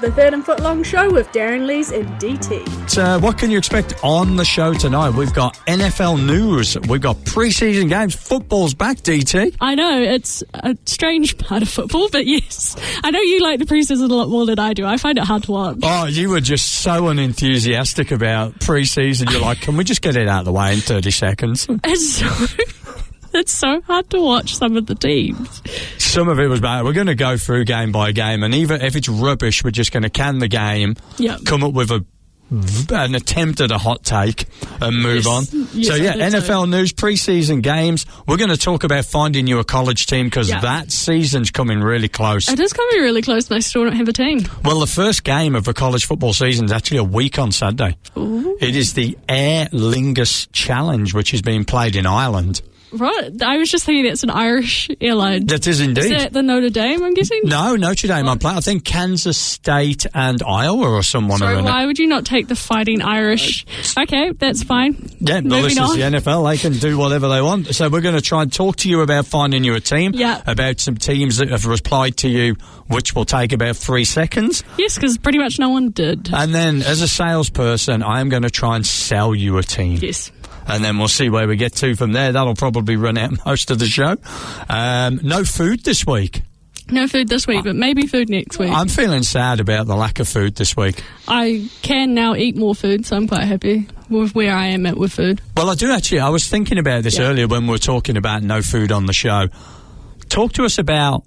to the Third and Footlong show with Darran, Lees and DT. So what can you expect on the show tonight? We've got NFL news, we've got preseason games, football's back, DT. I know, it's a strange part of football, but yes. I know you like the preseason a lot more than I do. I find it hard to watch. Oh, you were just so unenthusiastic about preseason. You're like, can we just get it out of the way in 30 seconds? It's so hard to watch some of the teams. Some of it was bad. We're going to go through game by game, and even if it's rubbish, we're just going to can the game, come up with an attempt at a hot take and move on. Yes, So, NFL news, preseason games. We're going to talk about finding you a college team because that season's coming really close. It is coming really close, and I still don't have a team. Well, the first game of the college football season is actually a week on Saturday. Ooh. It is the Aer Lingus Challenge, which is being played in Ireland. Right. I was just thinking it's an Irish airline. That is indeed. Is that the Notre Dame, I'm guessing? No, Notre Dame. I think Kansas State and Iowa or someone are in it. Why would you not take the Fighting Irish? Okay, that's fine. Yeah, well, this is the NFL. They can do whatever they want. So we're going to try and talk to you about finding you a team, about some teams that have replied to you, which will take about 3 seconds. Yes, because pretty much no one did. And then, as a salesperson, I am going to try and sell you a team. Yes. And then we'll see where we get to from there. That'll probably run out most of the show. No food this week. No food this week, but maybe food next week. I'm feeling sad about the lack of food this week. I can now eat more food, so I'm quite happy with where I am at with food. Well, I do actually. I was thinking about this earlier when we were talking about no food on the show. Talk to us about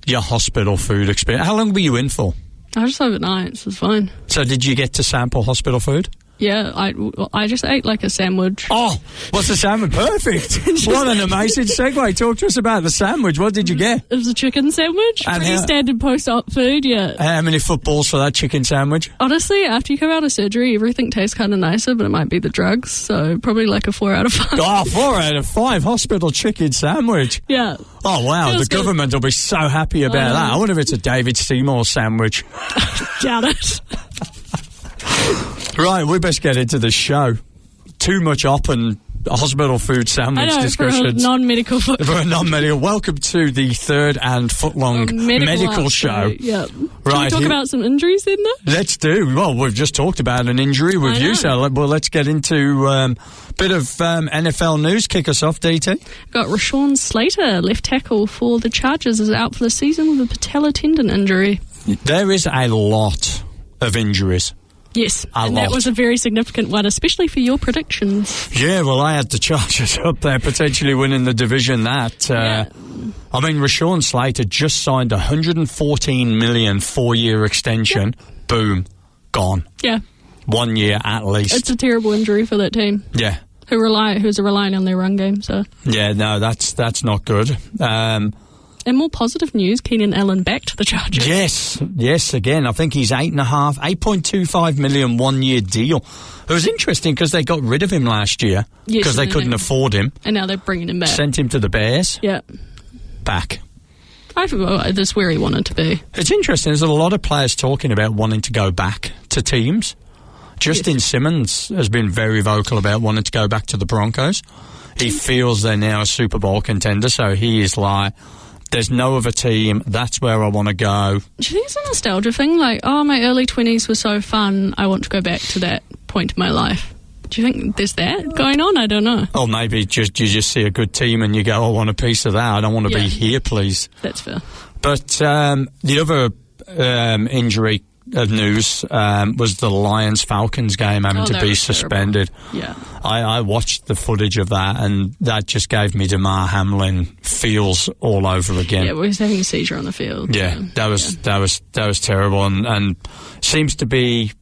your hospital food experience. How long were you in for? I just overnight, so it's fine. So did you get to sample hospital food? Yeah, I just ate like a sandwich. Oh, what's the sandwich? Perfect. What an amazing segue. Talk to us about the sandwich. What did you get? It was a chicken sandwich. And pretty standard post-op food, How many footballs for that chicken sandwich? Honestly, after you come out of surgery, everything tastes kind of nicer, but it might be the drugs, so probably like a 4 out of 5. Oh, 4 out of 5 hospital chicken sandwich. Yeah. Oh, wow. The government will be so happy about that. I wonder if it's a David Seymour sandwich. Doubt it. Right, we best get into the show. Too much op and hospital food sandwich discussions. For a non-medical food. For a non-medical. Welcome to the Third and Footlong medical show. Yeah. Right. Can we talk about some injuries then, though? Let's do. Well, we've just talked about an injury with you, so let's get into a bit of NFL news. Kick us off, DT. Got Rashawn Slater, left tackle for the Chargers, is out for the season with a patella tendon injury. There is a lot of injuries. Yes, that was a very significant one, especially for your predictions. Yeah, well, I had the Chargers up there potentially winning the division. I mean, Rashawn Slater just signed a $114 million 4-year extension. Yeah. Boom, gone. Yeah. 1 year at least. It's a terrible injury for that team. Yeah. Who's relying on their run game, so. Yeah, no, that's not good. And more positive news, Keenan Allen back to the Chargers. Yes, again, I think he's $8.25 million 1-year deal. It was interesting because they got rid of him last year because they couldn't afford him. And now they're bringing him back. Sent him to the Bears. Yeah. Back. That's where he wanted to be. It's interesting, there's a lot of players talking about wanting to go back to teams. Justin Simmons has been very vocal about wanting to go back to the Broncos. He feels they're now a Super Bowl contender, so he is like, there's no other team. That's where I want to go. Do you think it's a nostalgia thing? Like, my early 20s were so fun. I want to go back to that point in my life. Do you think there's that going on? I don't know. Or maybe you just see a good team and you go, I want a piece of that. I don't want to be here, please. That's fair. But the other injury of news was the Lions-Falcons game having to be suspended. Yeah. I watched the footage of that, and that just gave me DeMar Hamlin feels all over again. Yeah, well, he's having a seizure on the field. Yeah, so. that was terrible, and seems to be.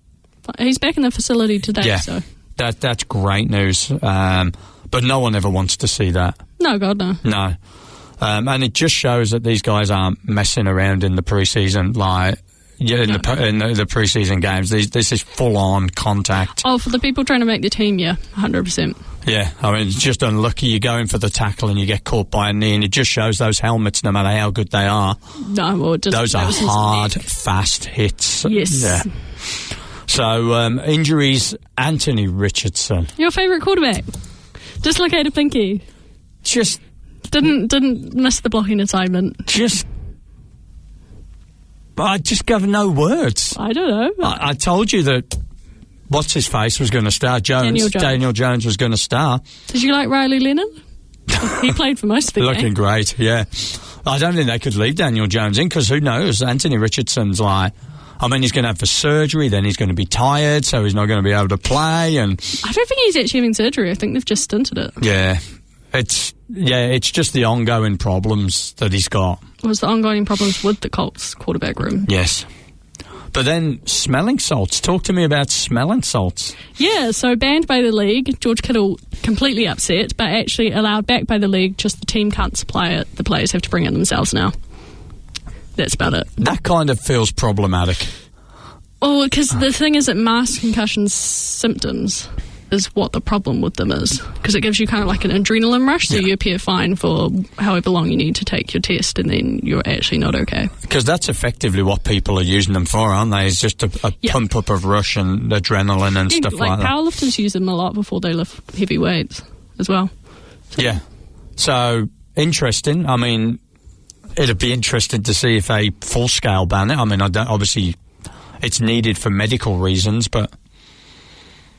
He's back in the facility today. Yeah, so that's great news. But no one ever wants to see that. No, God, no. No, and it just shows that these guys aren't messing around in the preseason, like. Yeah, in the preseason games, this is full-on contact. Oh, for the people trying to make the team, 100%. Yeah, I mean, it's just unlucky. You go in for the tackle and you get caught by a knee, and it just shows those helmets, no matter how good they are. No, well, it doesn't. Those are hard, fast hits. Yes. Yeah. So, injuries, Anthony Richardson. Your favourite quarterback. Dislocated pinky. Just... Didn't miss the blocking assignment. Just... But I just have no words. I don't know. I told you that what's-his-face was going to start. Daniel Jones was going to start. Did you like Riley Lennon? He played for most of the Looking game. great, yeah. I don't think they could leave Daniel Jones in because who knows? Anthony Richardson's like... I mean, he's going to have the surgery, then he's going to be tired, so he's not going to be able to play. And I don't think he's actually having surgery. I think they've just stinted it. Yeah, it's just the ongoing problems that he's got. It was the ongoing problems with the Colts quarterback room. Yes. But then smelling salts. Talk to me about smelling salts. Yeah, so banned by the league. George Kittle completely upset, but actually allowed back by the league. Just the team can't supply it. The players have to bring it themselves now. That's about it. That kind of feels problematic. Well, because the thing is that mass concussion symptoms is what the problem with them is. Because it gives you kind of like an adrenaline rush, so you appear fine for however long you need to take your test, and then you're actually not okay. Because that's effectively what people are using them for, aren't they? It's just a pump up of rush and adrenaline and stuff like that. Powerlifters use them a lot before they lift heavy weights as well. Yeah. So, interesting. I mean, it'd be interesting to see if they full-scale ban it. I mean, obviously, it's needed for medical reasons, but...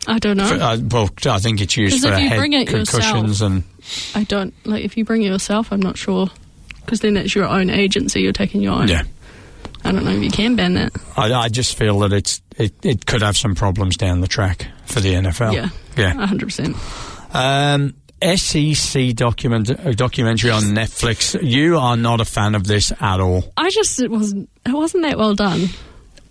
I don't know. I think it's used for head concussions and... I don't... Like, if you bring it yourself, I'm not sure. Because then it's your own agency. You're taking your own. Yeah. I don't know if you can ban that. I just feel that it could have some problems down the track for the NFL. Yeah. 100%. SEC documentary on Netflix. You are not a fan of this at all. It wasn't that well done.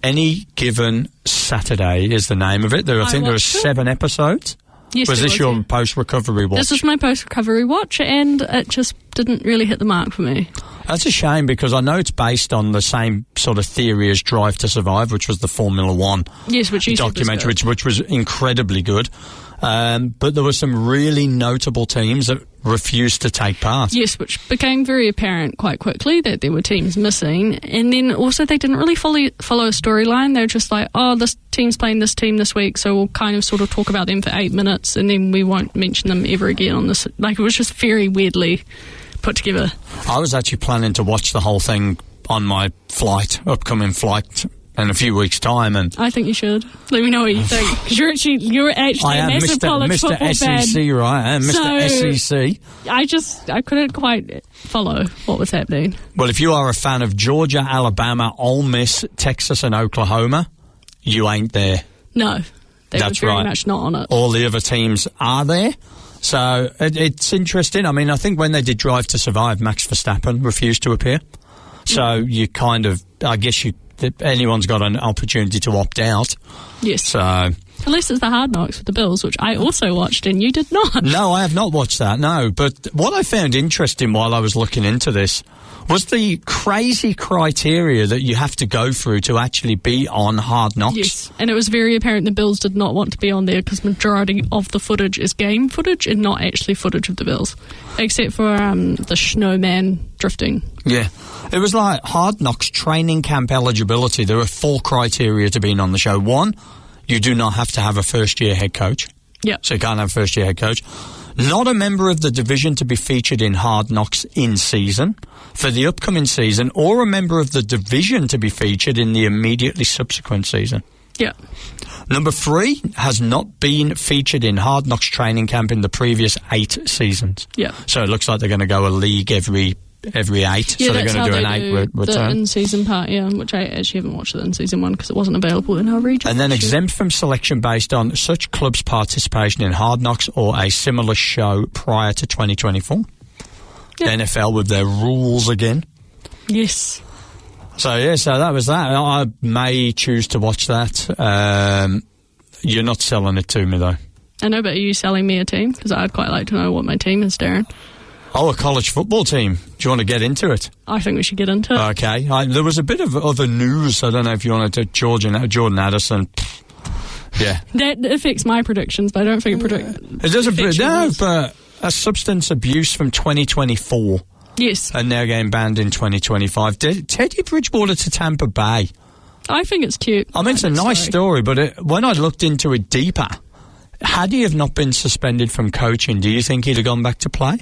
Any Given Saturday is the name of it. I think there were 7 episodes. Yes, was this your post-recovery watch? This was my post-recovery watch, and it just didn't really hit the mark for me. That's a shame, because I know it's based on the same sort of theory as Drive to Survive, which was the Formula One documentary, which was incredibly good. But there were some really notable teams that refused to take part. Yes, which became very apparent quite quickly that there were teams missing. And then also they didn't really follow a storyline. They were just like, oh, this team's playing this team this week, so we'll kind of sort of talk about them for 8 minutes and then we won't mention them ever again on this. Like, it was just very weirdly put together. I was actually planning to watch the whole thing on my upcoming flight in a few weeks' time, and I think you should. Let me know what you think. Because you're actually a massive college football fan. SEC, right? I am Mr. SEC. I couldn't quite follow what was happening. Well, if you are a fan of Georgia, Alabama, Ole Miss, Texas, and Oklahoma, you ain't there. No, that's very right. Much not on it. All the other teams are there. So it's interesting. I mean, I think when they did Drive to Survive, Max Verstappen refused to appear. So you kind of, I guess anyone's got an opportunity to opt out. Yes. So unless it's the Hard Knocks with the Bills, which I also watched and you did not. No, I have not watched that, no. But what I found interesting while I was looking into this was the crazy criteria that you have to go through to actually be on Hard Knocks. Yes, and it was very apparent the Bills did not want to be on there because majority of the footage is game footage and not actually footage of the Bills, except for the snowman drifting. Yeah. It was like Hard Knocks training camp eligibility. There were 4 criteria to being on the show. 1, you do not have to have a first-year head coach. Yeah. So you can't have a first-year head coach. Not a member of the division to be featured in Hard Knocks in season for the upcoming season, or a member of the division to be featured in the immediately subsequent season. Yeah. Number 3, has not been featured in Hard Knocks training camp in the previous 8 seasons. Yeah. So it looks like they're going to go a league every 8, yeah, so they're going to do an 8 return. The in-season part, yeah, which I actually haven't watched the in-season one because it wasn't available in our region. And then exempt from selection based on such clubs' participation in Hard Knocks or a similar show prior to 2024. Yeah. The NFL with their rules again. Yes. So that was that. I may choose to watch that. You're not selling it to me, though. I know, but are you selling me a team? Because I'd quite like to know what my team is, Darren. Oh, a college football team. Do you want to get into it? I think we should get into it. Okay. There was a bit of other news. I don't know if you wanted to... Jordan Addison. Yeah. That affects my predictions, but I don't think it doesn't... No, but a substance abuse from 2024. Yes. And now getting banned in 2025. Teddy Bridgewater to Tampa Bay. I think it's cute. I mean, it's a nice story, but when I looked into it deeper, had he have not been suspended from coaching, do you think he'd have gone back to play?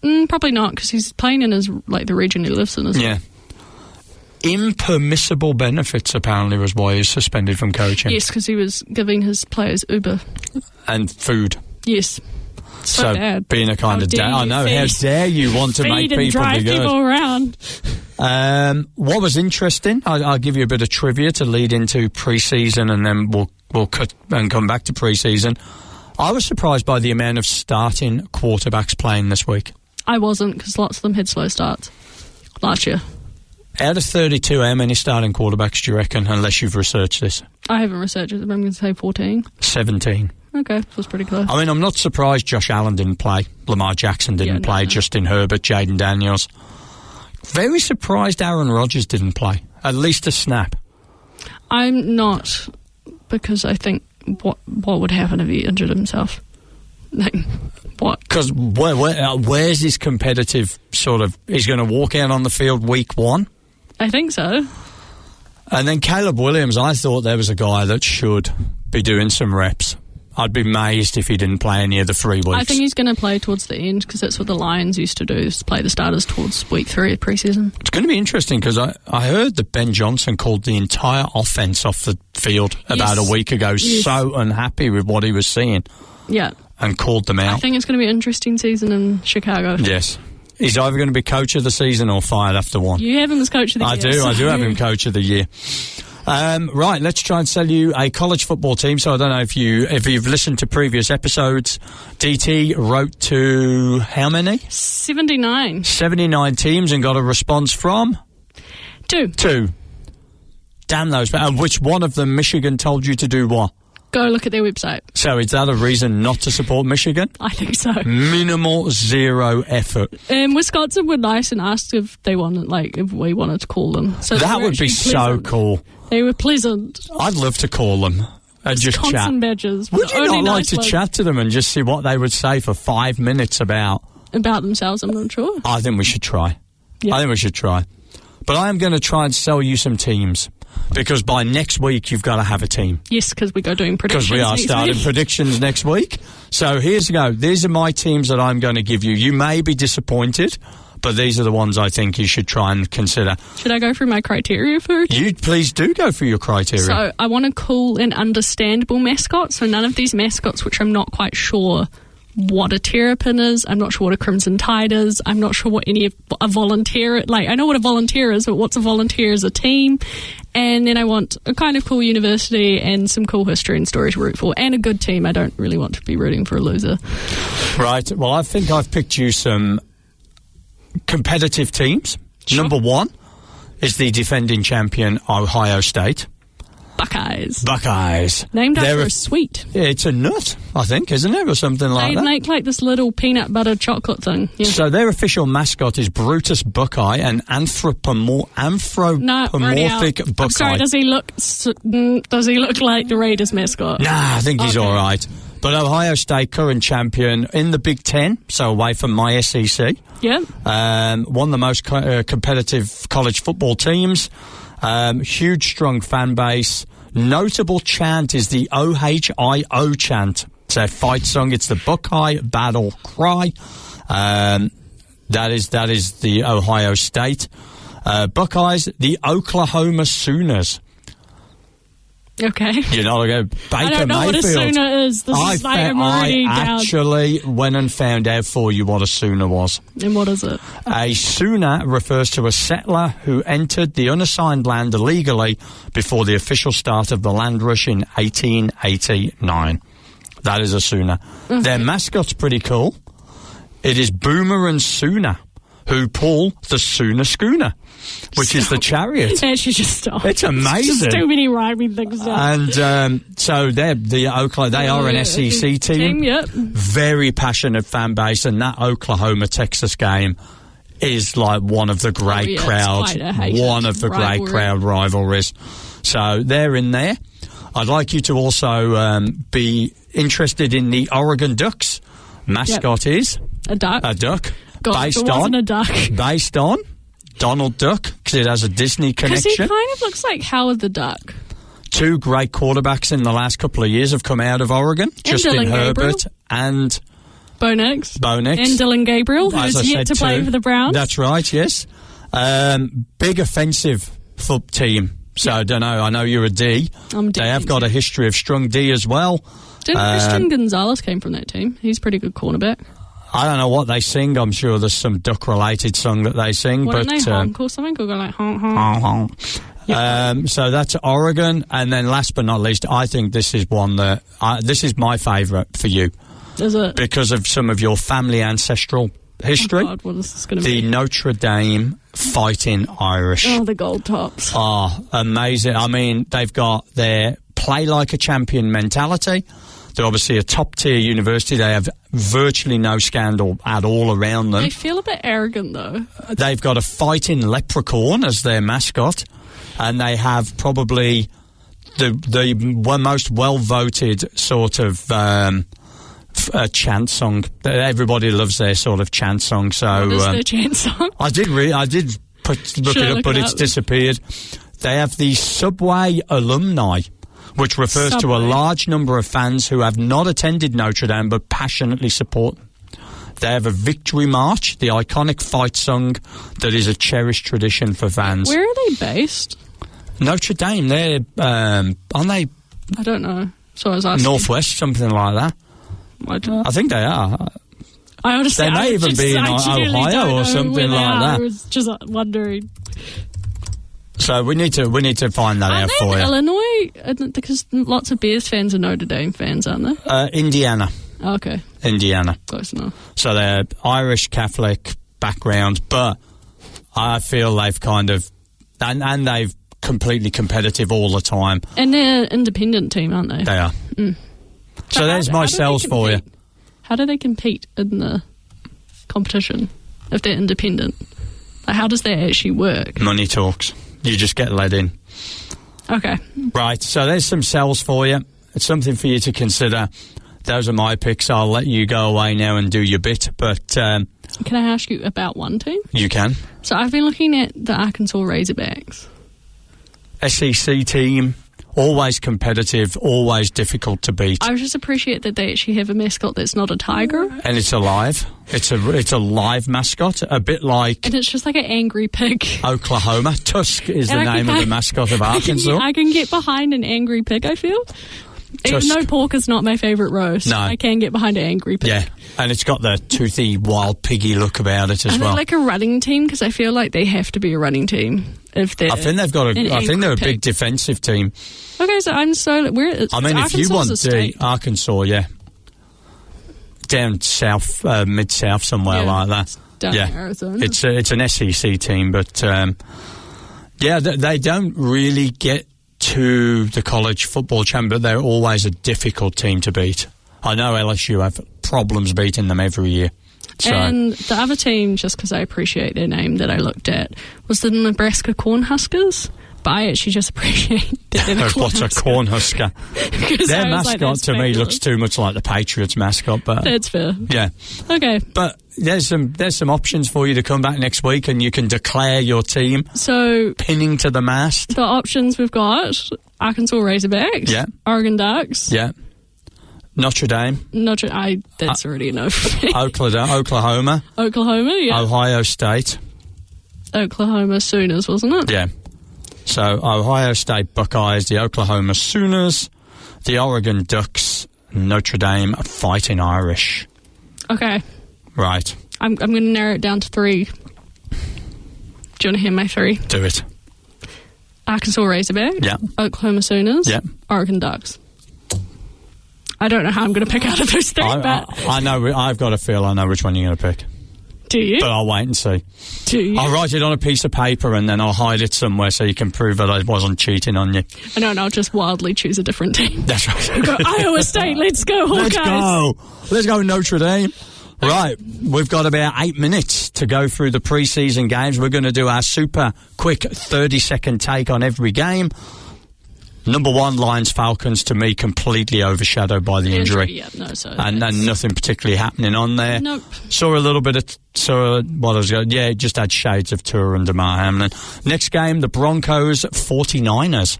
Probably not, because he's playing in the region he lives in. Yeah. impermissible benefits, apparently, was why he's suspended from coaching. Yes, because he was giving his players Uber. And food. Yes. So bad. Being a kind of dad. I know, how dare you want to make people drive be good. People around. What was interesting, I'll give you a bit of trivia to lead into pre-season, and then we'll cut and come back to pre-season. I was surprised by the amount of starting quarterbacks playing this week. I wasn't, because lots of them had slow starts last year. Out of 32, how many starting quarterbacks do you reckon, unless you've researched this? I haven't researched it, but I'm going to say 14. 17. Okay, that was pretty close. I mean, I'm not surprised Josh Allen didn't play. Lamar Jackson didn't play. Justin Herbert, Jaden Daniels. Very surprised Aaron Rodgers didn't play. At least a snap. I'm not, because I think what would happen if he injured himself? Like, what? Because where's his competitive sort of... He's going to walk out on the field week 1? I think so. And then Caleb Williams, I thought there was a guy that should be doing some reps. I'd be amazed if he didn't play any of the 3 weeks. I think he's going to play towards the end, because that's what the Lions used to do, is play the starters towards week 3 of preseason. It's going to be interesting, because I heard that Ben Johnson called the entire offense off the field about a week ago, so unhappy with what he was seeing. Yeah. And called them out. I think it's going to be an interesting season in Chicago. Yes. He's either going to be coach of the season or fired after 1. You have him as coach of the year. I do have him coach of the year. Right, let's try and sell you a college football team. So I don't know if you've listened to previous episodes. DT wrote to how many? 79. 79 teams and got a response from? 2. Damn those. And which one of them Michigan told you to do what? Go look at their website. So is that a reason not to support Michigan? I think so. Minimal, zero effort. Wisconsin were nice and asked if they wanted, if we wanted to call them. So that would be so cool. They were pleasant. I'd love to call them and just chat. Badges. Would you not like to chat to them and just see what they would say for 5 minutes about themselves? I'm not sure. I think we should try. Yeah. I think we should try. But I am going to try and sell you some teams. Because by next week, you've got to have a team. Yes, because we go doing predictions. Because we are starting predictions next week. So here's the go. These are my teams that I'm going to give you. You may be disappointed, but these are the ones I think you should try and consider. Should I go through my criteria for it? You please do go through your criteria. So I want a cool and understandable mascot. So none of these mascots, which I'm not quite sure what a terrapin is. I'm not sure what a crimson tide is. I'm not sure what a volunteer... I know what a volunteer is, but what's a volunteer as a team? And then I want a kind of cool university and some cool history and story to root for, and a good team. I don't really want to be rooting for a loser. Right. Well, I think I've picked you some competitive teams. Sure. Number 1 is the defending champion Ohio State. Buckeyes. Named after a sweet. It's a nut, I think, isn't it? Or something like that. They make this little peanut butter chocolate thing. Yeah. So their official mascot is Brutus Buckeye, an anthropomorphic Buckeye. I'm sorry, does he look like the Raiders mascot? Nah, I think he's all right. But Ohio State, current champion in the Big Ten, so away from my SEC. Yeah. One of the most competitive college football teams. Huge, strong fan base. Notable chant is the OHIO chant. It's their fight song. It's the Buckeye Battle Cry. That is the Ohio State. Buckeyes, the Oklahoma Sooners. Okay. You're not going to Baker Mayfield. I don't know what a Sooner is. I actually went and found out for you what a Sooner was. And what is it? A Sooner refers to a settler who entered the unassigned land illegally before the official start of the land rush in 1889. That is a Sooner. Okay. Their mascot's pretty cool. It is Boomer and Sooner, who pull the Sooner Schooner, which is the chariot. Actually, just stop. It's amazing. Just too many rhyming things. And so they're the Oklahoma. They are an SEC team. Yep. Very passionate fan base, and that Oklahoma-Texas game is like one of the great crowds. One of the great crowd rivalries. So they're in there. I'd like you to also be interested in the Oregon Ducks. Mascot is a duck. A duck. God, Based on Donald Duck, because it has a Disney connection. Because he kind of looks like Howard the Duck. 2 great quarterbacks in the last couple of years have come out of Oregon. And Justin Herbert and Bo Nix. And Dylan Gabriel, who is yet to play for the Browns. That's right, yes. Big offensive foot team. So I don't know. I know you're a D. I'm a D. They have got a history of strong D as well. Christian Gonzalez came from that team. He's a pretty good cornerback. I don't know what they sing. I'm sure there's some duck-related song that they sing. What, but don't they honk or something? Or go like honk, honk? honk. So that's Oregon. And then last but not least, I think this is one that... this is my favourite for you. Is it? Because of some of your family ancestral history. Oh God, what is this going to be? The Notre Dame Fighting Irish. Oh, the gold tops. Oh, amazing. I mean, they've got their play like a champion mentality. They're obviously a top-tier university. They have virtually no scandal at all around them. They feel a bit arrogant, though. They've got a fighting leprechaun as their mascot, and they have probably the most well-voted sort of chant song. Everybody loves their sort of chant song. So what is their chant song? I did look it up, but it's disappeared. They have the Subway alumni, which refers to a large number of fans who have not attended Notre Dame but passionately support them. They have a victory march, the iconic fight song that is a cherished tradition for fans. Where are they based? Notre Dame, they're, aren't they? I don't know. So I was asking. Northwest, something like that. I think they are. I honestly, they may even be in Ohio or something like that. I was just wondering. So we need to find that out for you. Illinois, because lots of Bears fans are Notre Dame fans, aren't they? Indiana. Oh, okay. Indiana. Close enough. So they're Irish Catholic background, but I feel they've kind of and they've completely competitive all the time. And they're an independent team, aren't they? They are. Mm. So there's my cells for you. How do they compete in the competition if they're independent? Like, how does that actually work? Money talks. You just get let in. Okay. Right, so there's some cells for you. It's something for you to consider. Those are my picks. I'll let you go away now and do your bit. But can I ask you about one team? You can. So I've been looking at the Arkansas Razorbacks. SEC team, always competitive, always difficult to beat. I just appreciate that they actually have a mascot that's not a tiger. And it's alive. It's a live mascot, a bit like... And it's just like an angry pig. Oklahoma. Tusk is the name of the mascot of Arkansas. I can get behind an angry pig, I feel. Even though pork is not my favourite roast, no. I can get behind an angry pig. Yeah, and it's got the toothy, wild piggy look about it as well. Are they like a running team? Because I feel like they have to be a running team if they're. I think they've got I think they're a big defensive team. Okay, so I'm so where. I mean, if you want the Arkansas, yeah, down south, mid south, somewhere like that. Down in Arizona. It's an SEC team, but they don't really get to the college football champion, but they're always a difficult team to beat. I know LSU have problems beating them every year. So. And the other team, just because I appreciate their name that I looked at, was the Nebraska Cornhuskers. But I actually just appreciate that they're the Cornhusker. What's a Cornhusker? Their mascot to me looks too much like the Patriots mascot, but that's fair. Yeah. Okay. But there's some options for you to come back next week and you can declare your team. So pinning to the mast. The options we've got: Arkansas Razorbacks, yeah, Oregon Ducks, yeah, Notre Dame. That's already a no for me. Oklahoma, yeah, Ohio State, Oklahoma Sooners, wasn't it? Yeah. So Ohio State Buckeyes, the Oklahoma Sooners, the Oregon Ducks, Notre Dame Fighting Irish. Okay. Right. I'm going to narrow it down to 3. Do you want to hear my 3? Do it. Arkansas Razorbacks. Yeah. Oklahoma Sooners. Yeah. Oregon Ducks. I don't know how I'm going to pick out of those 3, but I know. I've got a feel I know which one you're going to pick. Do you? But I'll wait and see. Do you? I'll write it on a piece of paper and then I'll hide it somewhere so you can prove that I wasn't cheating on you. I know, and I'll just wildly choose a different team. That's right. Go, Iowa State, let's go, Hawkeyes. Let's go Notre Dame. Right, we've got about 8 minutes to go through the preseason games. We're going to do our super quick 30-second take on every game. Number 1, Lions Falcons, to me, completely overshadowed by the injury. Yeah, no, so and nothing particularly happening on there. Nope. Saw a little bit of it just had shades of Tour and DeMar Hamlin. Next game, the Broncos 49ers.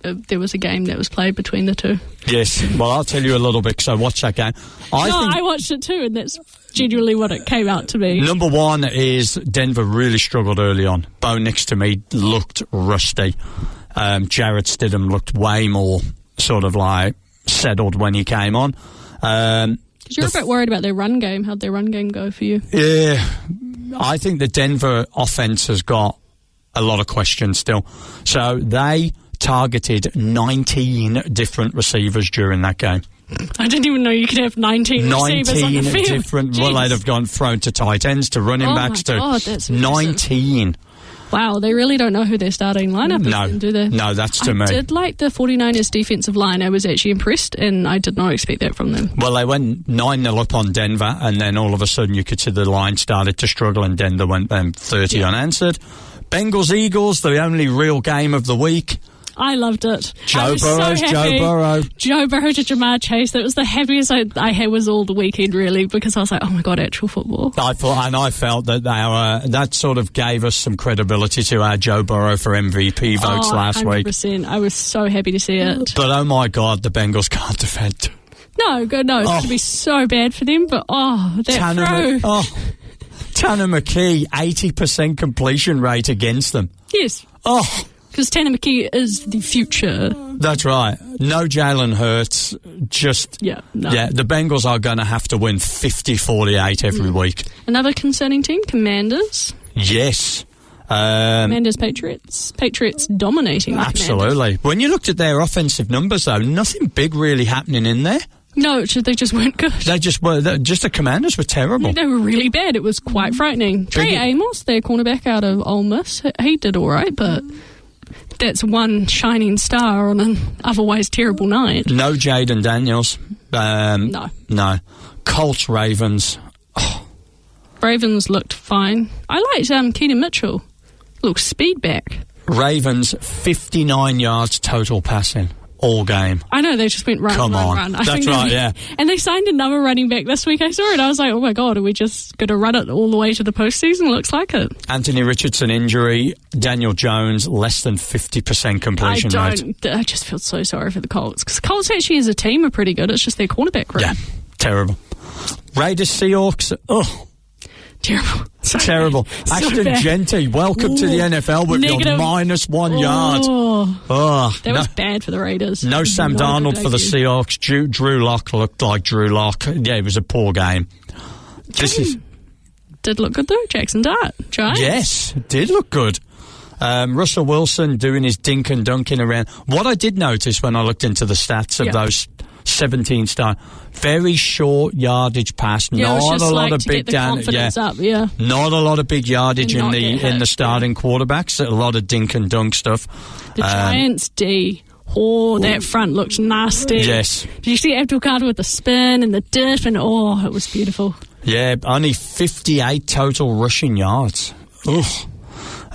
there was a game that was played between the two. Yes. Well, I'll tell you a little bit, because I watched that game. I watched it too, and that's genuinely what it came out to be. Number one is Denver really struggled early on. Bo next to me looked rusty. Jarrett Stidham looked way more sort of like settled when he came on. You're a bit worried about their run game. How'd their run game go for you? Yeah, I think the Denver offense has got a lot of questions still. So they targeted 19 different receivers during that game. I didn't even know you could have 19 receivers on the field. 19 different. Jeez. Well, they'd have gone thrown to tight ends, to running backs, to God, that's 19. Wow, they really don't know who their starting lineup is, then, do they? No, that's to me. I did like the 49ers defensive line. I was actually impressed, and I did not expect that from them. Well, they went 9-0 up on Denver, and then all of a sudden you could see the line started to struggle, and Denver went 30 unanswered. Bengals-Eagles, the only real game of the week. I loved it. Joe Burrow to Jamar Chase. That was the happiest I had was all the weekend, really, because I was like, oh my God, actual football. I felt that that sort of gave us some credibility to our Joe Burrow for MVP votes last 100%. week. 100%. I was so happy to see it. But oh my God, the Bengals can't defend. No, it's going to be so bad for them, but that throw. Tanner McKee, 80% completion rate against them. Yes. Because Tanner McKee is the future. That's right. No Jalen Hurts. The Bengals are going to have to win 50-48 every week. Another concerning team, Commanders. Yes. Commanders, Patriots. Patriots dominating. Absolutely. When you looked at their offensive numbers, though, nothing big really happening in there. No, they just weren't good. The Commanders were terrible. They were really bad. It was quite frightening. Trey Amos, their cornerback out of Ole Miss, he did all right, but that's one shining star on an otherwise terrible night. No Jaden Daniels. No. Colts, Ravens. Ravens looked fine. I liked Keaton Mitchell. Looked speed back. Ravens, 59 yards total passing. All game. I know, they just went run. That's right, yeah. And they signed another running back this week. I saw it. I was like, oh my God, are we just going to run it all the way to the postseason? Looks like it. Anthony Richardson injury. Daniel Jones, less than 50% completion rate. I just feel so sorry for the Colts. Because Colts actually as a team are pretty good. It's just their cornerback room. Yeah, terrible. Raiders, Seahawks. Terrible. Terrible. Ashton Genty, welcome to the NFL with your -1 yard. That was bad for the Raiders. No Sam Darnold for the Seahawks. Drew Lock looked like Drew Lock. Yeah, it was a poor game. Did look good though, Jackson Dart. Giants. Yes, did look good. Russell Wilson doing his dink and dunking around. What I did notice when I looked into the stats of those 17 star, very short yardage pass, not a lot of big down. Not a lot of big yardage in the starting quarterbacks. A lot of dink and dunk stuff. The Giants D. That front looked nasty. Yes. Did you see Abdul Carter with the spin and the dip? And it was beautiful. Yeah, only 58 total rushing yards.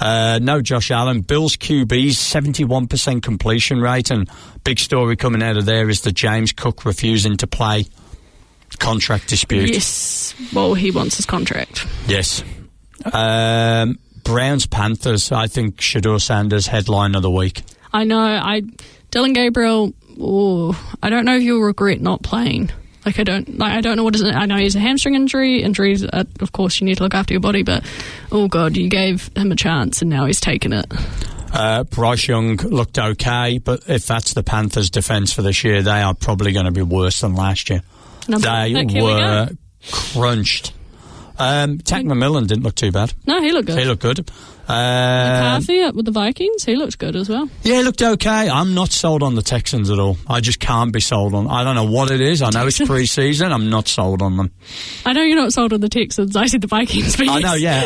No Josh Allen. Bills QB's 71% completion rate, and big story coming out of there is the James Cook refusing to play contract dispute. Yes, well, he wants his contract. Yes. Browns Panthers, I think Shedeur Sanders headline of the week. I know. Dylan Gabriel. I don't know if you'll regret not playing. I don't know what is it. I know he's a hamstring injury. Injuries, of course, you need to look after your body, but oh God, you gave him a chance and now he's taken it. Bryce Young looked okay, but if that's the Panthers' defence for this year, they are probably going to be worse than last year. They were crunched. Tack McMillan didn't look too bad. No, he looked good. McCarthy up with the Vikings, he looked good as well. Yeah, he looked okay. I'm not sold on the Texans at all. I just can't be sold on. I don't know what it is. I know it's pre-season. I'm not sold on them. I know you're not sold on the Texans. I said the Vikings. But I know, yeah.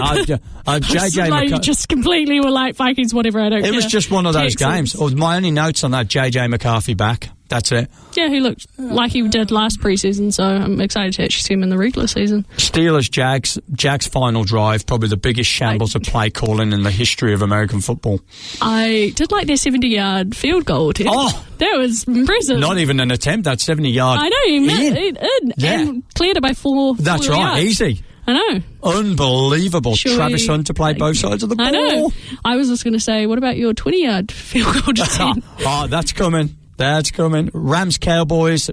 JJ McCarthy just completely were like Vikings, whatever. I don't care. It was just one of those games. My only notes on that: JJ McCarthy back. That's it. Yeah, he looked like he did last preseason, so I'm excited to actually see him in the regular season. Steelers, Jags final drive, probably the biggest shambles of play calling in the history of American football. I did like their 70-yard field goal attempt. That was impressive. Not even an attempt, that 70-yard. I know, he did, and cleared it by four That's right, yards. easy. I know. Unbelievable. Travis Hunter played both sides of the ball. I know. I was just going to say, what about your 20-yard field goal descent? Oh, that's coming. That's coming. Rams Cowboys.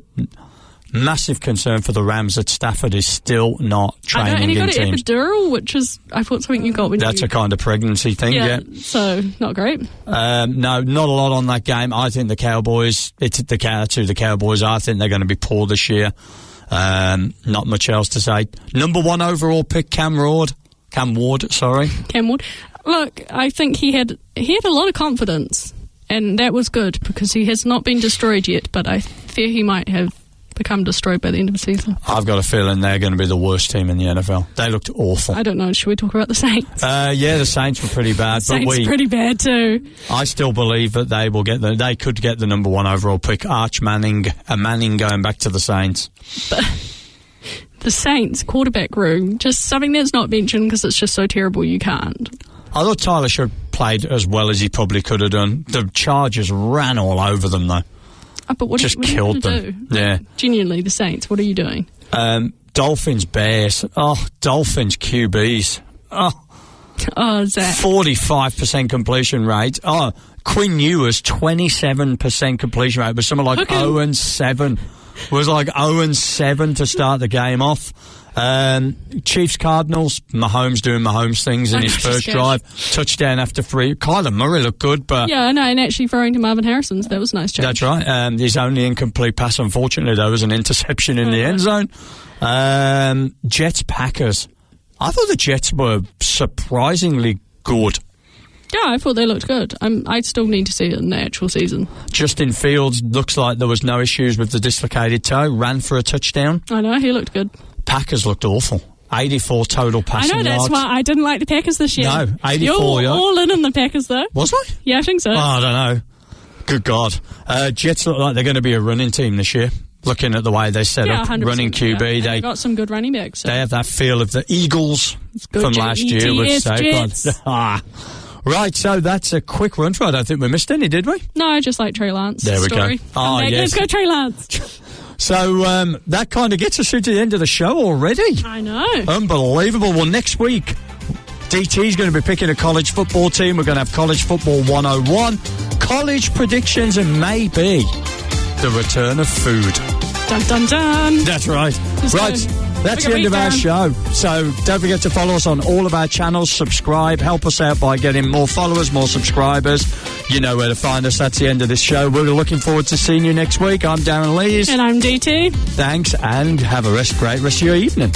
Massive concern for the Rams that Stafford is still not training in teams. And he got an epidural, which is, I thought, something you got when That's a kind of pregnancy thing, yeah. So, not great. No, not a lot on that game. I think the Cowboys, the Cowboys, I think they're going to be poor this year. Not much else to say. Number 1 overall pick, Cam Ward. Cam Ward. Look, I think he had a lot of confidence, and that was good because he has not been destroyed yet, but I fear he might have become destroyed by the end of the season. I've got a feeling they're going to be the worst team in the NFL. They looked awful. I don't know. Should we talk about the Saints? Yeah, the Saints were pretty bad. Saints pretty bad too. I still believe that they could get the number 1 overall pick. Arch Manning, Manning going back to the Saints. But the Saints quarterback room, just something that's not mentioned because it's just so terrible you can't. I thought Tyler should have played as well as he probably could have done. The Chargers ran all over them though. But what just what killed them. Do? Yeah. Genuinely, the Saints, what are you doing? Dolphins, Bears. Oh, Dolphins, QBs. Oh, Zach. 45% completion rate. Oh, Quinn Ewers, 27% completion rate. It was something like 0-7. It was like 0-7 to start the game off. Chiefs, Cardinals, Mahomes doing Mahomes things in his first drive. Touchdown after 3. Kyler Murray looked good, but... Yeah, I know, and actually throwing to Marvin Harrison, that was a nice change. That's right. His only incomplete pass, unfortunately, though, was an interception in the end zone. Jets, Packers. I thought the Jets were surprisingly good. Yeah, I thought they looked good. I still need to see it in the actual season. Justin Fields looks like there was no issues with the dislocated toe. Ran for a touchdown. I know, he looked good. Packers looked awful. 84 total passing yards. I know, that's why I didn't like the Packers this year. No, 84 You're all in on the Packers, though. Was I? Yeah, I think so. Oh, I don't know. Good God. Jets look like they're going to be a running team this year. Looking at the way they set up, running QB. They got some good running backs. So. They have that feel of the Eagles from last year. Right, so that's a quick run through. I don't think we missed any, did we? No, I just like Trey Lance. There we go. Oh, yes. Let's go Trey Lance. So that kind of gets us to the end of the show already. I know. Unbelievable. Well, next week, DT's going to be picking a college football team. We're going to have College Football 101, college predictions, and maybe the return of food. Dun, dun, dun. That's right. That's the end of our show. So don't forget to follow us on all of our channels. Subscribe. Help us out by getting more followers, more subscribers. You know where to find us. That's the end of this show. We're looking forward to seeing you next week. I'm Darran Lees. And I'm DT. Thanks, and have a great rest of your evening.